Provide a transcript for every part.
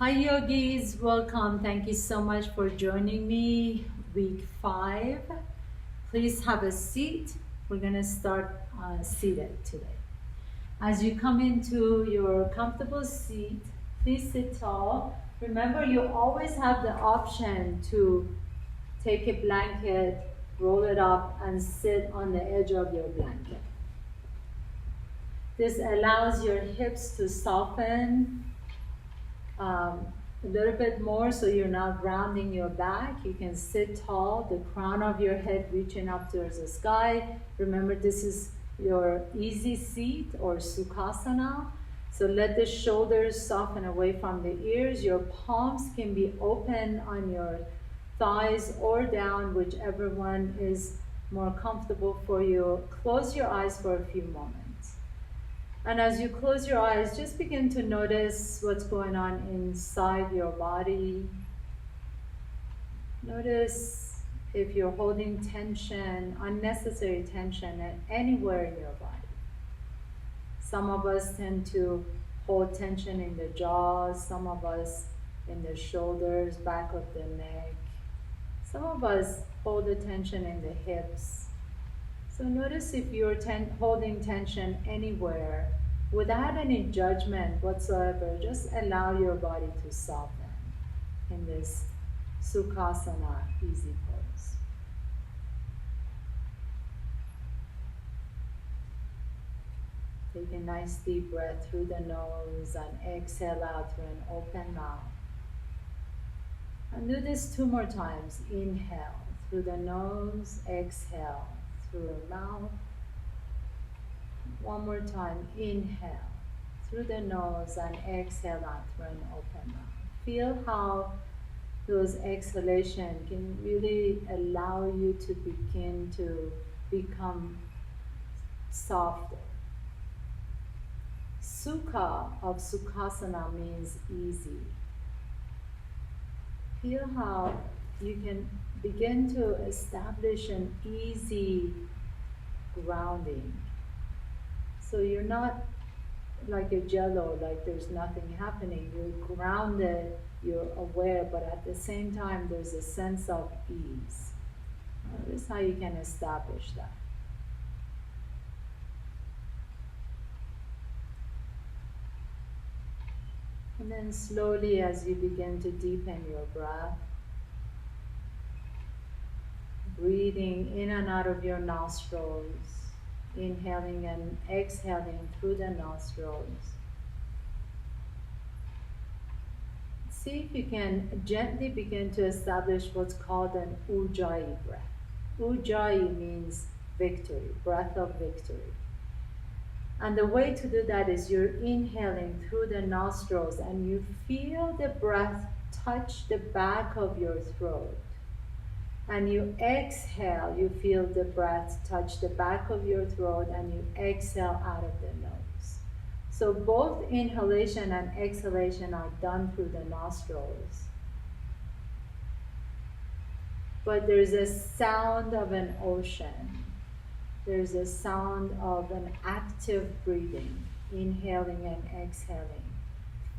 Hi yogis, welcome. Thank you so much for joining me. Week 5. Please have a seat. We're going to start seated today. As you come into your comfortable seat, please sit tall. Remember, you always have the option to take a blanket, roll it up, and sit on the edge of your blanket. This allows your hips to soften a little bit more, so you're not rounding your back. You can sit tall, the crown of your head reaching up towards the sky. Remember, this is your easy seat or sukhasana. So let the shoulders soften away from the ears. Your palms can be open on your thighs or down, whichever one is more comfortable for you. Close your eyes for a few moments. And as you close your eyes, just begin to notice what's going on inside your body. Notice if you're holding tension, unnecessary tension anywhere in your body. Some of us tend to hold tension in the jaws, some of us in the shoulders, back of the neck. Some of us hold the tension in the hips. So notice if you're holding tension anywhere without any judgment whatsoever. Just allow your body to soften in this Sukhasana easy pose. Take a nice deep breath through the nose and exhale out through an open mouth. And do this 2 more times. Inhale through the nose, exhale through your mouth. 1 more time, inhale through the nose and exhale out through an open mouth. Feel how those exhalations can really allow you to begin to become softer. Sukha of Sukhasana means easy. Feel how you can begin to establish an easy grounding. So you're not like a jello, like there's nothing happening. You're grounded, you're aware, but at the same time there's a sense of ease. This is how you can establish that. And then slowly, as you begin to deepen your breath, breathing in and out of your nostrils, inhaling and exhaling through the nostrils. See if you can gently begin to establish what's called an Ujjayi breath. Ujjayi means victory, breath of victory. And the way to do that is you're inhaling through the nostrils and you feel the breath touch the back of your throat. And you exhale, you feel the breath touch the back of your throat and you exhale out of the nose. So both inhalation and exhalation are done through the nostrils. But there's a sound of an ocean. There's a sound of an active breathing, inhaling and exhaling,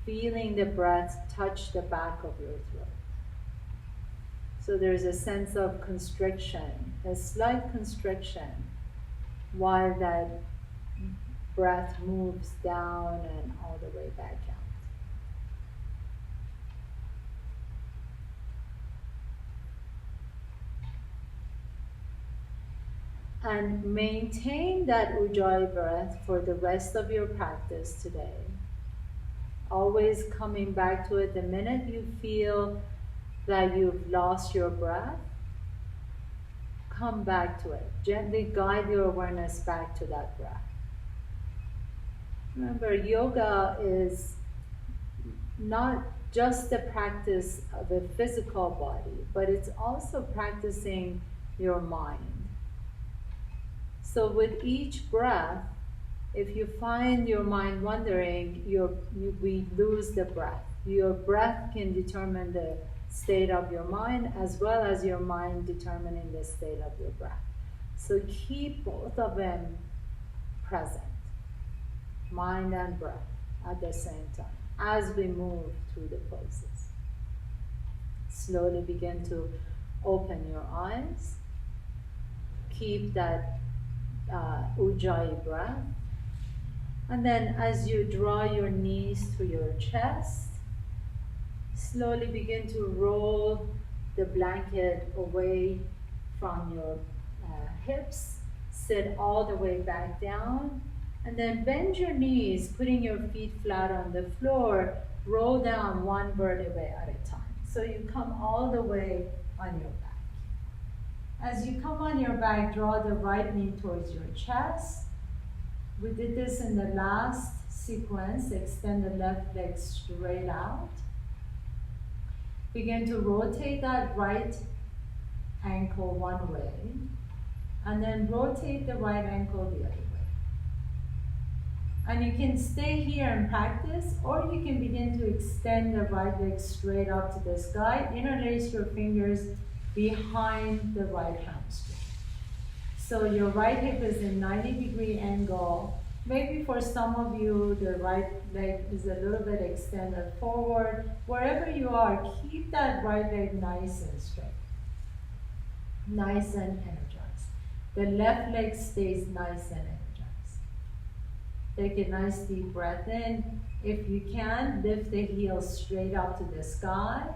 feeling the breath touch the back of your throat. So there's a sense of constriction, a slight constriction, while that breath moves down and all the way back out. And maintain that Ujjayi breath for the rest of your practice today. Always coming back to it the minute you feel that you've lost your breath, come back to it. Gently guide your awareness back to that breath. Remember, yoga is not just the practice of a physical body, but it's also practicing your mind. So with each breath, if you find your mind wandering, we lose the breath. Your breath can determine the state of your mind as well as your mind determining the state of your breath. So keep both of them present, mind and breath at the same time. as we move through the poses. Slowly begin to open your eyes. Keep that Ujjayi breath. And then as you draw your knees to your chest, slowly begin to roll the blanket away from your hips. Sit all the way back down. And then bend your knees, putting your feet flat on the floor. Roll down one vertebrae at a time. So you come all the way on your back. As you come on your back, draw the right knee towards your chest. We did this in the last sequence. Extend the left leg straight out. Begin to rotate that right ankle one way, and then rotate the right ankle the other way. And you can stay here and practice, or you can begin to extend the right leg straight up to the sky. Interlace your fingers behind the right hamstring. So your right hip is in 90-degree angle. Maybe for some of you, the right leg is a little bit extended forward. Wherever you are, keep that right leg nice and straight, nice and energized. The left leg stays nice and energized. Take a nice deep breath in. If you can, lift the heels straight up to the sky.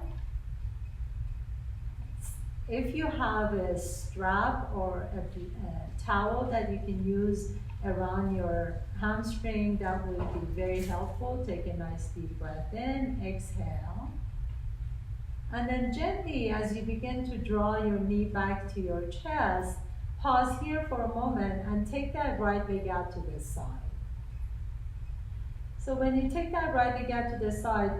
If you have a strap or a towel that you can use around your hamstring, that will be very helpful. Take a nice deep breath in, exhale. And then gently, as you begin to draw your knee back to your chest, pause here for a moment and take that right leg out to the side. So when you take that right leg out to the side,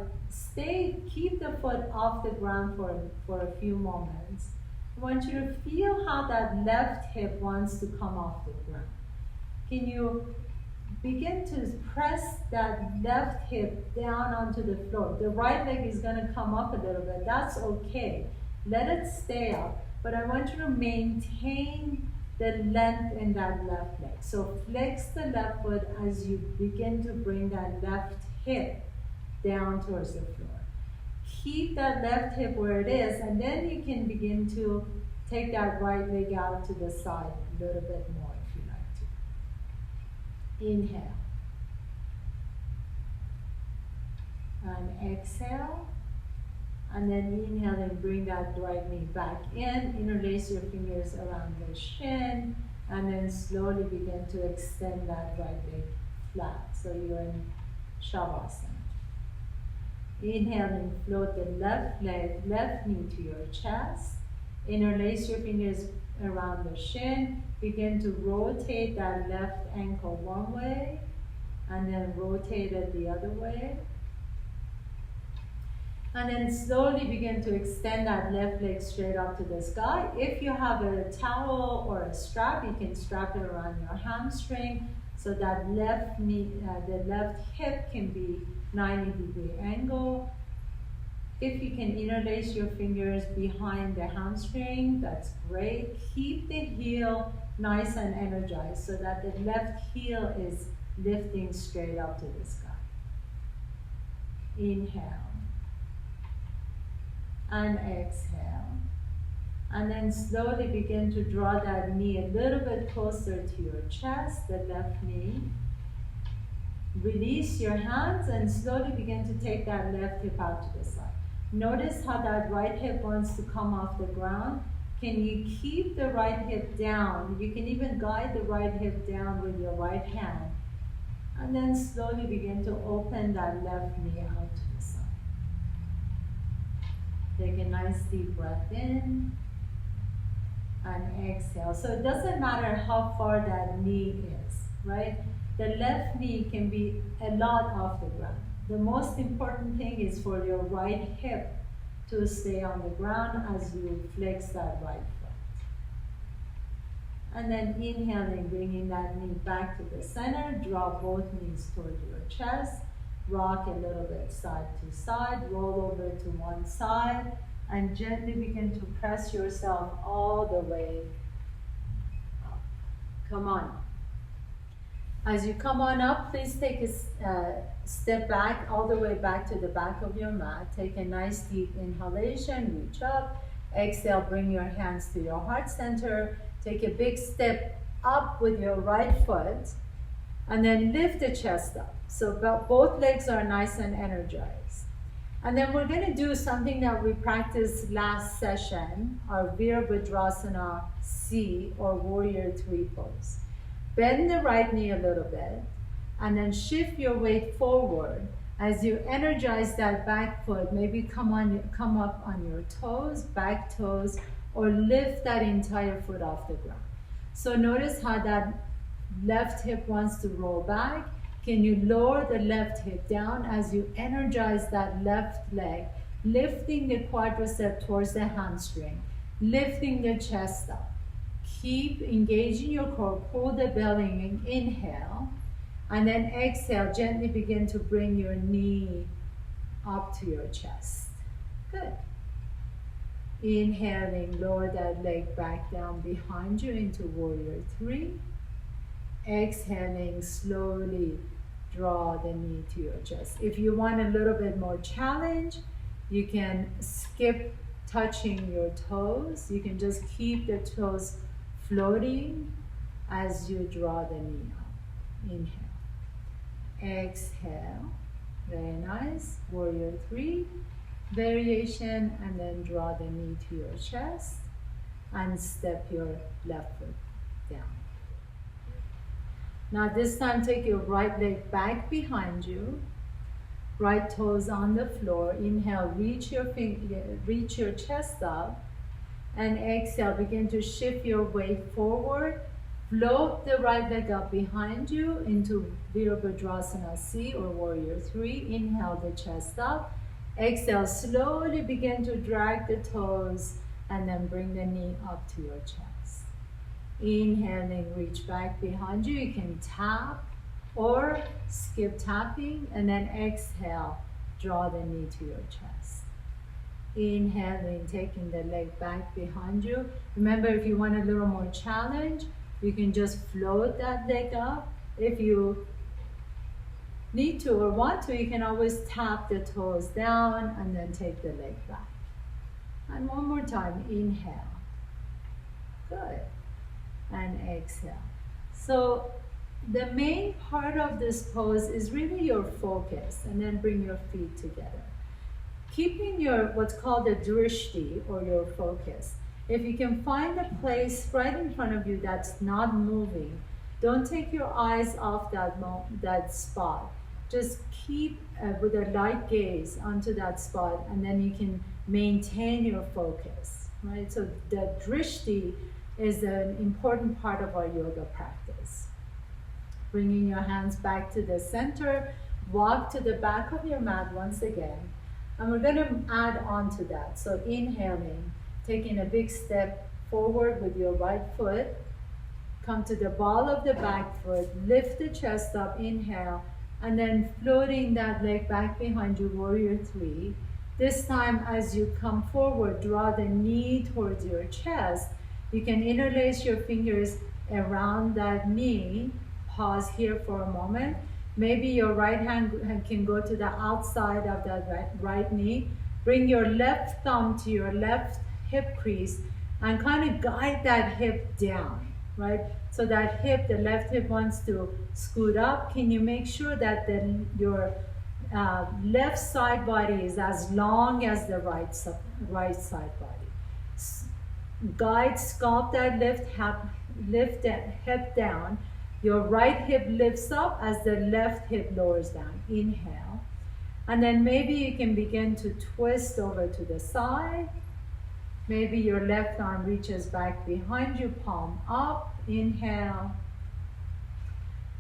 keep the foot off the ground for a few moments. I want you to feel how that left hip wants to come off the ground. Can you begin to press that left hip down onto the floor? The right leg is going to come up a little bit. That's okay. Let it stay up. But I want you to maintain the length in that left leg. So flex the left foot as you begin to bring that left hip down towards the floor. Keep that left hip where it is, and then you can begin to take that right leg out to the side a little bit more if you like to. Inhale. And exhale. And then inhale and bring that right knee back in. Interlace your fingers around the shin, and then slowly begin to extend that right leg flat. So you're in Shavasana. Inhale and float the left leg, left knee to your chest. Interlace your fingers around the shin. Begin to rotate that left ankle one way, and then rotate it the other way. And then slowly begin to extend that left leg straight up to the sky. If you have a towel or a strap, you can strap it around your hamstring so that left knee, the left hip can be 90-degree angle. If you can interlace your fingers behind the hamstring, that's great. Keep the heel nice and energized so that the left heel is lifting straight up to the sky. Inhale. And exhale. And then slowly begin to draw that knee a little bit closer to your chest, the left knee. Release your hands and slowly begin to take that left hip out to the side. Notice how that right hip wants to come off the ground. Can you keep the right hip down? You can even guide the right hip down with your right hand. And then slowly begin to open that left knee out to the side. Take a nice deep breath in and exhale. So it doesn't matter how far that knee is, right? The left knee can be a lot off the ground. The most important thing is for your right hip to stay on the ground as you flex that right foot. And then inhaling, bringing that knee back to the center. Draw both knees toward your chest. Rock a little bit side to side. Roll over to one side. And gently begin to press yourself all the way up. Come on. As you come on up, please take a step back, all the way back to the back of your mat. Take a nice deep inhalation, reach up. Exhale, bring your hands to your heart center. Take a big step up with your right foot, and then lift the chest up. So both legs are nice and energized. And then we're going to do something that we practiced last session, our Virabhadrasana C, or Warrior 3 pose. Bend the right knee a little bit, and then shift your weight forward. As you energize that back foot, maybe come up on your toes, back toes, or lift that entire foot off the ground. So notice how that left hip wants to roll back. Can you lower the left hip down as you energize that left leg, lifting the quadricep towards the hamstring, lifting the chest up. Keep engaging your core, pull the belly in, inhale, and then exhale, gently begin to bring your knee up to your chest. Good. Inhaling, lower that leg back down behind you into Warrior 3. Exhaling, slowly draw the knee to your chest. If you want a little bit more challenge, you can skip touching your toes. You can just keep the toes floating as you draw the knee up. Inhale. Exhale. Very nice. Warrior 3 variation, and then draw the knee to your chest and step your left foot down. Now this time take your right leg back behind you, right toes on the floor. Inhale, reach your chest up, and exhale, begin to shift your weight forward. Float the right leg up behind you into Virabhadrasana C, or Warrior 3. Inhale the chest up. Exhale, slowly begin to drag the toes, and then bring the knee up to your chest. Inhaling, reach back behind you. You can tap or skip tapping, and then exhale, draw the knee to your chest. Inhaling, taking the leg back behind you. Remember, if you want a little more challenge, you can just float that leg up. If you need to or want to, you can always tap the toes down and then take the leg back. And one more time, inhale. Good. And exhale. So the main part of this pose is really your focus, and then bring your feet together. Keeping your what's called a drishti, or your focus. If you can find a place right in front of you that's not moving, don't take your eyes off that spot. Just keep with a light gaze onto that spot, and then you can maintain your focus, right? So the drishti is an important part of our yoga practice. Bringing your hands back to the center, walk to the back of your mat once again, and we're going to add on to that. So inhaling, taking a big step forward with your right foot, come to the ball of the back foot, lift the chest up, inhale, and then floating that leg back behind you, Warrior 3. This time, as you come forward, draw the knee towards your chest. You can interlace your fingers around that knee. Pause here for a moment. Maybe your right hand can go to the outside of that right knee. Bring your left thumb to your left hip crease and kind of guide that hip down, right? So that hip, the left hip wants to scoot up. Can you make sure that your left side body is as long as the right side body? Guide, sculpt that lift that hip down. Your right hip lifts up as the left hip lowers down. Inhale. And then maybe you can begin to twist over to the side. Maybe your left arm reaches back behind you, palm up. Inhale.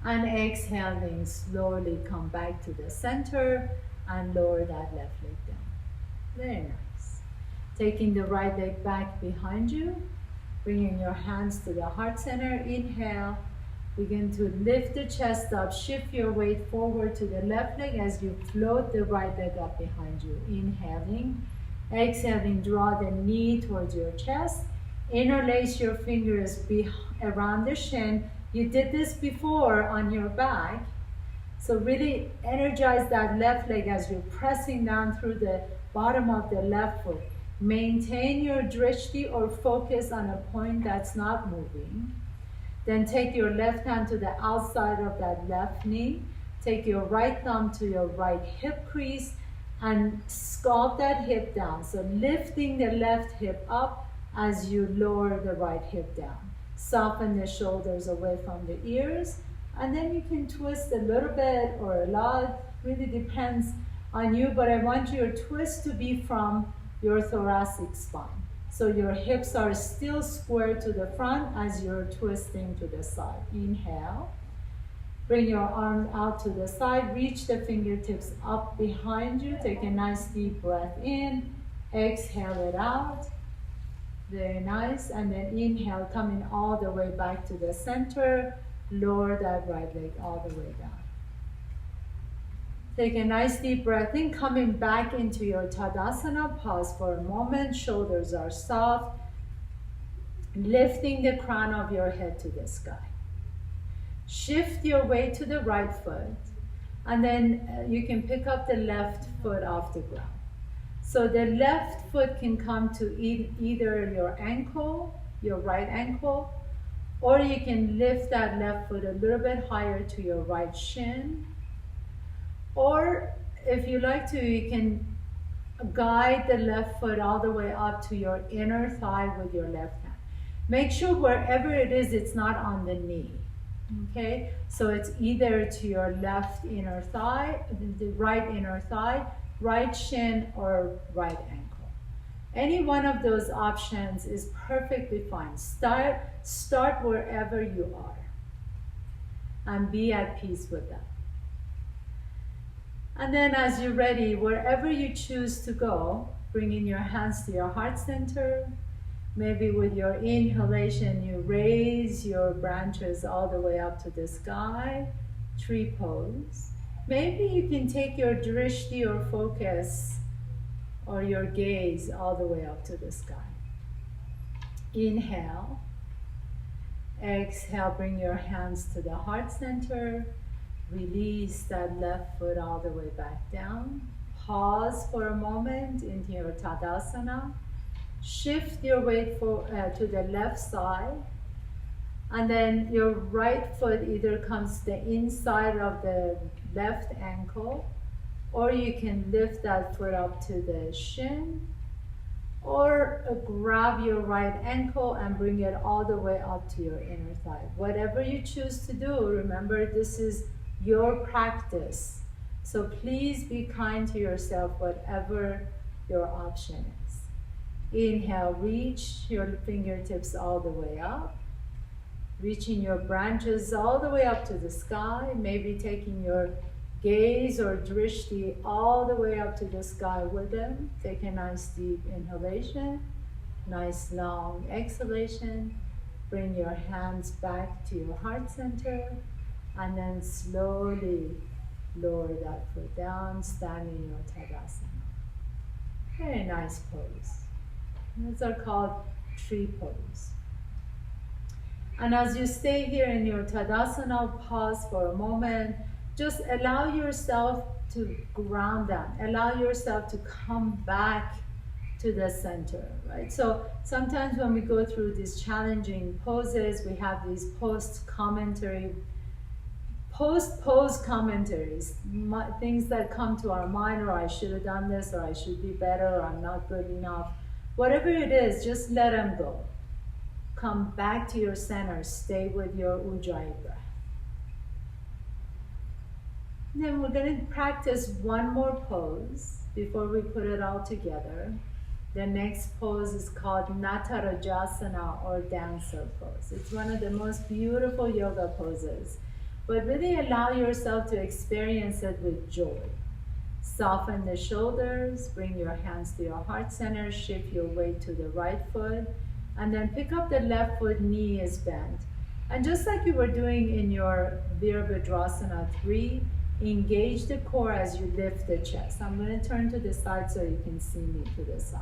And exhaling, slowly come back to the center and lower that left leg down. Very nice. Taking the right leg back behind you, bringing your hands to the heart center. Inhale, begin to lift the chest up, shift your weight forward to the left leg as you float the right leg up behind you. Inhaling, exhaling, draw the knee towards your chest, interlace your fingers around the shin, You did this before on your back. So really energize that left leg as you're pressing down through the bottom of the left foot. Maintain your drishti or focus on a point that's not moving. Then take your left hand to the outside of that left knee. Take your right thumb to your right hip crease and sculpt that hip down. So lifting the left hip up as you lower the right hip down. Soften the shoulders away from the ears. And then you can twist a little bit or a lot. Really depends on you, but I want your twist to be from your thoracic spine. So your hips are still square to the front as you're twisting to the side. Inhale. Bring your arms out to the side. Reach the fingertips up behind you. Take a nice deep breath in. Exhale it out. Very nice. And then inhale, coming all the way back to the center. Lower that right leg all the way down. Take a nice deep breath in, coming back into your Tadasana. Pause for a moment. Shoulders are soft. Lifting the crown of your head to the sky. Shift your weight to the right foot. And then you can pick up the left foot off the ground. So the left foot can come to either your ankle, your right ankle, or you can lift that left foot a little bit higher to your right shin. Or if you like to, you can guide the left foot all the way up to your inner thigh with your left hand. Make sure wherever it is, it's not on the knee. Okay, so it's either to your left inner thigh, the right inner thigh, right shin, or right ankle. Any one of those options is perfectly fine. Start wherever you are and be at peace with that. And then as you're ready, wherever you choose to go, bringing your hands to your heart center. Maybe with your inhalation, you raise your branches all the way up to the sky, tree pose. Maybe you can take your drishti or focus or your gaze all the way up to the sky. Inhale. Exhale, bring your hands to the heart center. Release that left foot all the way back down. Pause for a moment into your Tadasana. Shift your weight to the left side. And then your right foot either comes to the inside of the left ankle, or you can lift that foot up to the shin, or grab your right ankle and bring it all the way up to your inner thigh. Whatever you choose to do, remember this is your practice. So please be kind to yourself, whatever your option is. Inhale, reach your fingertips all the way up. Reaching your branches all the way up to the sky. Maybe taking your gaze or drishti all the way up to the sky with them. Take a nice deep inhalation. Nice long exhalation. Bring your hands back to your heart center. And then slowly lower that foot down, standing your Tadasana. Very nice pose. These are called tree pose. And as you stay here in your Tadasana, pause for a moment. Just allow yourself to ground down. Allow yourself to come back to the center, right? So sometimes when we go through these challenging poses, we have these post-pose commentaries, things that come to our mind, or I should have done this, or I should be better, or I'm not good enough. Whatever it is, just let them go. Come back to your center. Stay with your Ujjayi breath. And then we're going to practice one more pose before we put it all together. The next pose is called Natarajasana, or dancer pose. It's one of the most beautiful yoga poses. But really allow yourself to experience it with joy. Soften the shoulders, bring your hands to your heart center, shift your weight to the right foot, and then pick up the left foot, knee is bent. And just like you were doing in your Virabhadrasana 3, engage the core as you lift the chest. I'm going to turn to the side so you can see me to the side.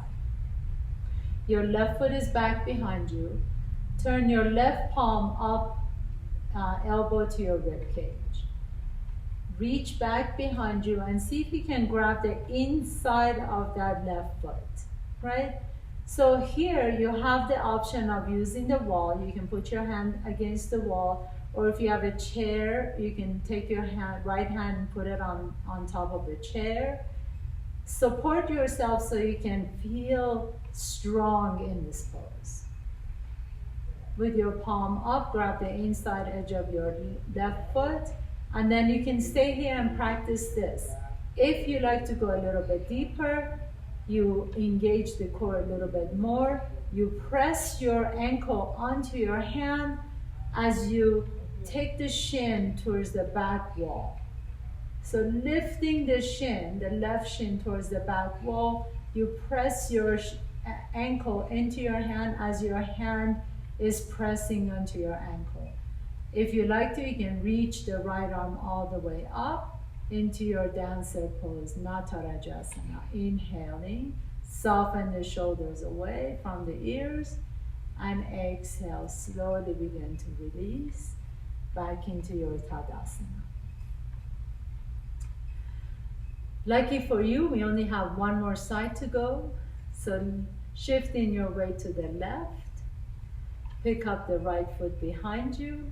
Your left foot is back behind you. Turn your left palm up elbow to your rib cage. Reach back behind you and see if you can grab the inside of that left foot, right? So here you have the option of using the wall. You can put your hand against the wall, or if you have a chair, you can take your right hand and put it on top of the chair. Support yourself so you can feel strong in this pose. With your palm up, grab the inside edge of your left foot, and then you can stay here and practice this. If you like to go a little bit deeper, you engage the core a little bit more. You press your ankle onto your hand as you take the shin towards the back wall. So lifting the shin, the left shin towards the back wall, you press your ankle into your hand as your hand is pressing onto your ankle. If you like to, you can reach the right arm all the way up into your dancer pose, Natarajasana. Inhaling, soften the shoulders away from the ears, and exhale, slowly begin to release back into your Tadasana. Lucky for you, we only have one more side to go. So shifting your weight to the left, pick up the right foot behind you,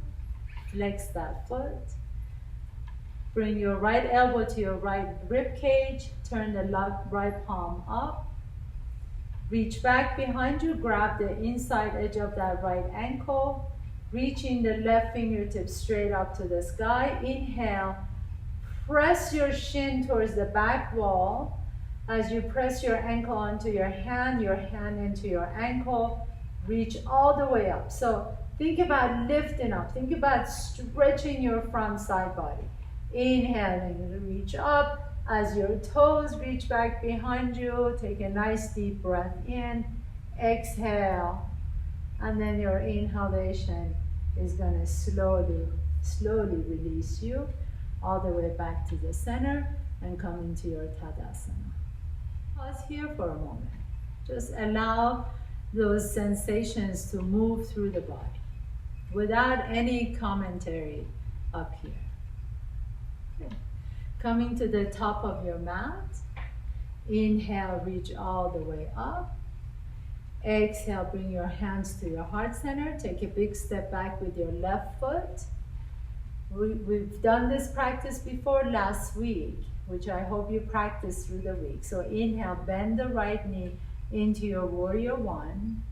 flex that foot. Bring your right elbow to your right rib cage, turn the right palm up. Reach back behind you, grab the inside edge of that right ankle, reaching the left fingertips straight up to the sky. Inhale, press your shin towards the back wall. As you press your ankle onto your hand into your ankle, reach all the way up. So think about lifting up. Think about stretching your front side body. Inhaling, reach up. As your toes reach back behind you, take a nice deep breath in. Exhale. And then your inhalation is going to slowly release you all the way back to the center and come into your Tadasana. Pause here for a moment. Just allow those sensations to move through the body without any commentary up here. Okay. Coming to the top of your mat, inhale, reach all the way up. Exhale, bring your hands to your heart center. Take a big step back with your left foot. We've done this practice before last week, which I hope you practice through the week. So inhale, bend the right knee into your warrior one.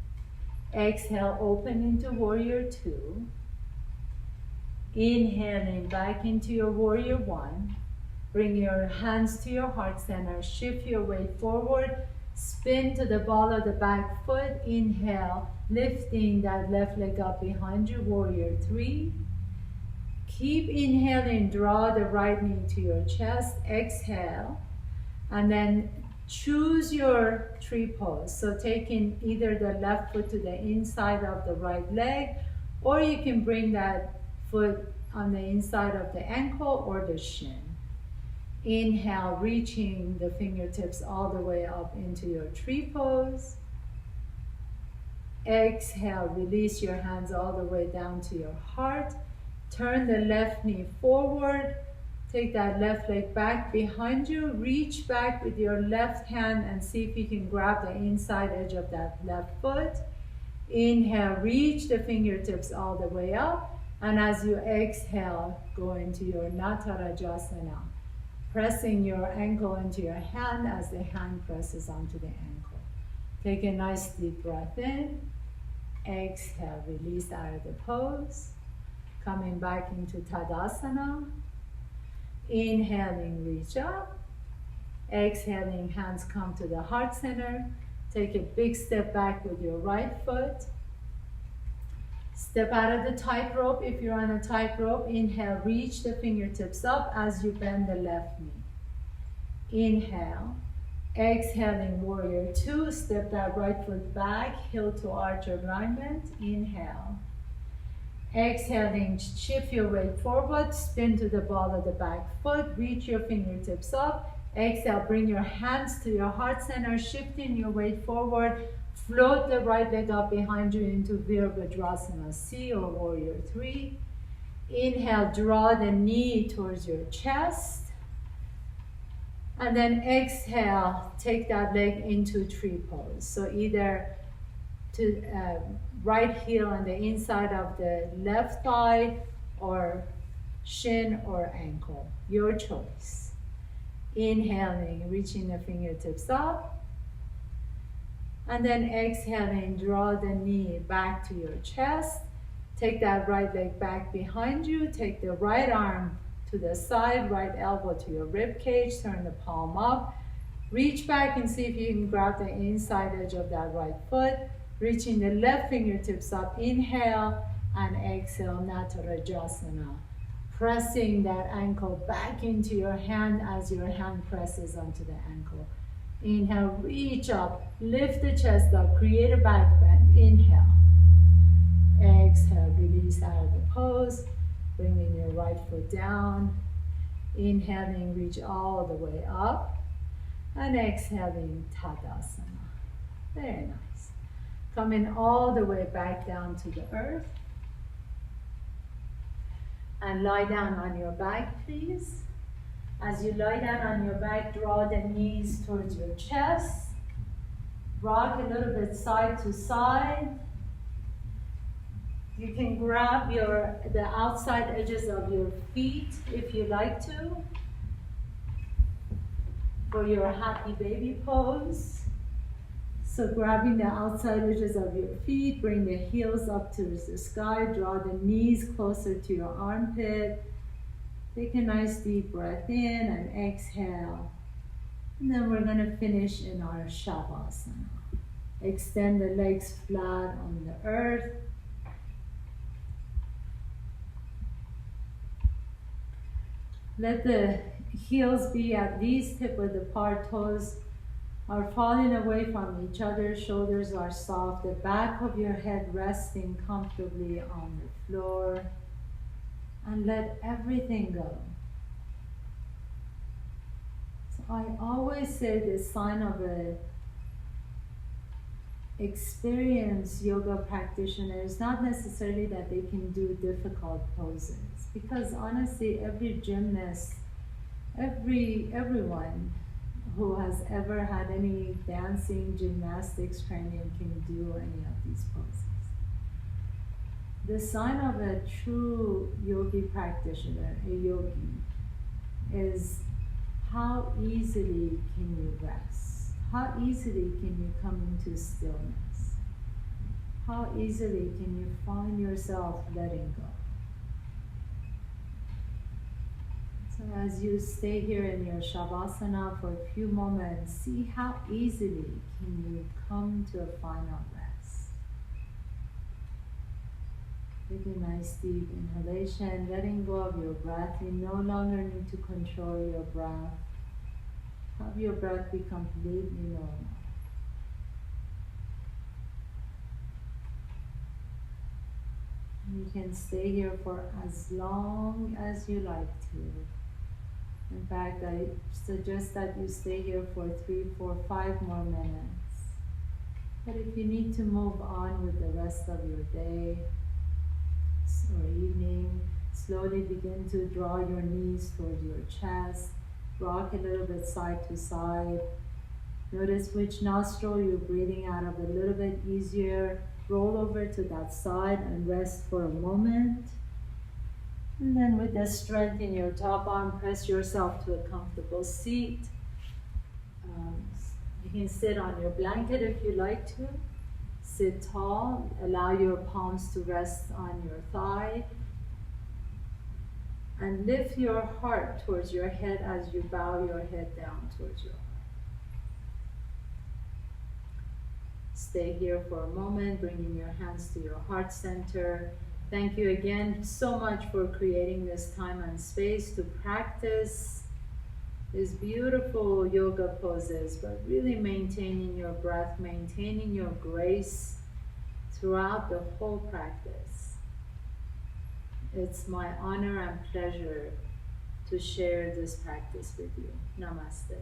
Exhale, open into warrior two. Inhaling back into your warrior one. Bring your hands to your heart center. Shift your weight forward. Spin to the ball of the back foot. Inhale, lifting that left leg up behind you, warrior three. Keep inhaling, draw the right knee to your chest. Exhale, and then choose your tree pose. So taking either the left foot to the inside of the right leg, or you can bring that foot on the inside of the ankle or the shin. Inhale, reaching the fingertips all the way up into your tree pose. Exhale, release your hands all the way down to your heart. Turn the left knee forward. Take that left leg back behind you. Reach back with your left hand and see if you can grab the inside edge of that left foot. Inhale, reach the fingertips all the way up. And as you exhale, go into your Natarajasana. Pressing your ankle into your hand as the hand presses onto the ankle. Take a nice deep breath in. Exhale, release out of the pose. Coming back into Tadasana. Inhaling, reach up. Exhaling, hands come to the heart center. Take a big step back with your right foot. Step out of the tightrope if you're on a tightrope. Inhale, reach the fingertips up as you bend the left knee. Inhale. Exhaling, warrior two. Step that right foot back, heel to arch alignment. Inhale. Exhaling, shift your weight forward, spin to the ball of the back foot, reach your fingertips up. Exhale, bring your hands to your heart center, shifting your weight forward. Float the right leg up behind you into Virabhadrasana C or warrior three. Inhale, draw the knee towards your chest. And then exhale, take that leg into tree pose. So either to right heel on the inside of the left thigh or shin or ankle, your choice. Inhaling, reaching the fingertips up. And then exhaling, draw the knee back to your chest. Take that right leg back behind you. Take the right arm to the side, right elbow to your rib cage. Turn the palm up. Reach back and see if you can grab the inside edge of that right foot. Reaching the left fingertips up. Inhale and exhale, Natarajasana. Pressing that ankle back into your hand as your hand presses onto the ankle. Inhale, reach up, lift the chest up, create a back bend. Inhale. Exhale, release out of the pose. Bringing your right foot down. Inhaling, reach all the way up. And exhaling, Tadasana. Very nice. Coming all the way back down to the earth. And lie down on your back, please. As you lie down on your back, draw the knees towards your chest. Rock a little bit side to side. You can grab the outside edges of your feet if you like to, for your happy baby pose. So grabbing the outside edges of your feet, bring the heels up towards the sky, draw the knees closer to your armpit. Take a nice deep breath in and exhale. And then we're going to finish in our Shavasana. Extend the legs flat on the earth. Let the heels be at least hip width apart, toes are falling away from each other, shoulders are soft, the back of your head resting comfortably on the floor, and let everything go. So I always say the sign of an experienced yoga practitioner is not necessarily that they can do difficult poses, because honestly every gymnast, everyone who has ever had any dancing, gymnastics training can do any of these poses. The sign of a true yogi practitioner, a yogi, is how easily can you rest? How easily can you come into stillness? How easily can you find yourself letting go? So as you stay here in your Shavasana for a few moments, see how easily can you come to a final rest. Take a nice deep inhalation, letting go of your breath. You no longer need to control your breath. Have your breath be completely normal. You can stay here for as long as you like to. In fact, I suggest that you stay here for 3, 4, 5 more minutes. But if you need to move on with the rest of your day or evening, slowly begin to draw your knees toward your chest. Rock a little bit side to side. Notice which nostril you're breathing out of a little bit easier. Roll over to that side and rest for a moment. And then with the strength in your top arm, press yourself to a comfortable seat. You can sit on your blanket if you like to. Sit tall. Allow your palms to rest on your thigh. And lift your heart towards your head as you bow your head down towards your heart. Stay here for a moment, bringing your hands to your heart center. Thank you again so much for creating this time and space to practice these beautiful yoga poses, but really maintaining your breath, maintaining your grace throughout the whole practice. It's my honor and pleasure to share this practice with you. Namaste.